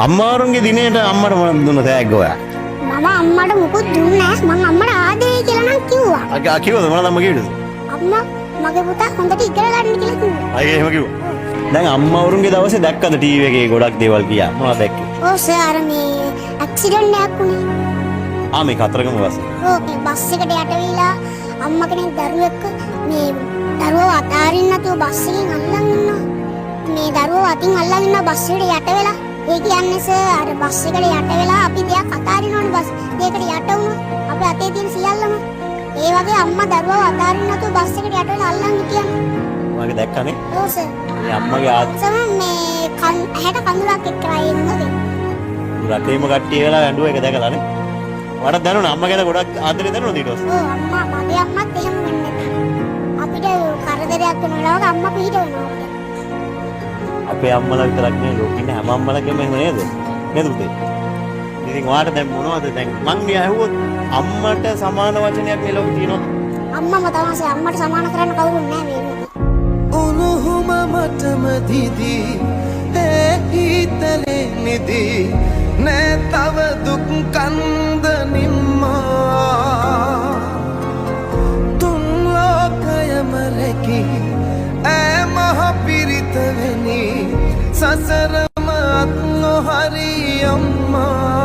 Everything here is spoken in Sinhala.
අම්මාරුන්ගේ දිනේට අම්මට මොනවද දුන්න තෑග්ග ඔයා? මම අම්මට මුකුත් දුන්නේ නැහැ. මං අම්මට ආදරේ කියලා නම් කිව්වා. කිව්වද මොනවද අම්මා කිව්වද? අම්මා මගේ පුතා හොඳට ඉගෙන ගන්න කියලා කිව්වා. අයියේ එහෙම කිව්වා. දැන් අම්මාවරුන්ගේ දවසේ දැක්කද ටීවී එකේ ගොඩක් දේවල් කියා. මොනවද දැක්කේ? ඔව් සර් අර මේ ඇක්සිඩන්ට් එකක් වුණේ. මේ කතරගම බස්. ඔව් මේ බස් එකට යට වෙලා අම්මා කෙනෙක් දරුවෙක් මේ දරුවව අතාරින්න නැතුව බස් එකෙන් අල්ලන් ඉන්නවා. මේ දරුවව අතින් අල්ලන් ඉන්න බස් එකට යට වෙලා ඒ කියන්නේ සර් අර බස් එකට යට වෙලා අපි දෙයක් අතාරිනවනේ බස් දෙයකට යට වුණා. අපේ අතේ තියෙන සියල්ලම ඒ වගේ අම්මා දරුවව අතාරින්න නැතුව බස් එකට යට වෙලා අල්ලන් හිටියානේ. ඔයාගේ දැක්කනේ? ඔව් සර්. මේ අම්මගේ සම මේ ඇහැට කඳුලක් එක්කලා ඉන්නද? රටේම කට්ටිය වෙලා ඇඬුවා ඒක දැකලානේ. ඔයාලට දැනුණා අම්මා ගැන ගොඩක් ආදරේ දැනුණාද ඊට පස්සේ? ඔව් අම්මා මගේ අම්මත් එහෙම වෙන්නේ නැහැ. අපිට කරදරයක් වෙන වෙලාවක අම්මා පිට වෙනවා. අපේ අම්මලා විතරක් නෙවෙයි ලෝකෙ ඉන්න හැම අම්මලාගෙම එහෙම නේද? නේද පුතේ? ඉතින් ඔයාලට දැන් මොනවද දැන් මං මේ ඇහුවොත් අම්මට සමාන වචනයක් මේ ලෝකේ තියෙනවද? අම්මම තමයි අම්මට සමාන කරන්න කවුරුත් නැහැ මේ ලෝකේ. උණුහුම මටම දිදී ඒ හිතලේ නිදී නෑ තව දුක් කන්ද නිම්මා තුන් ලෝකයම රැකි ඈ මහ පිරිත වෙනි සසරම අත් නොහරි අම්මා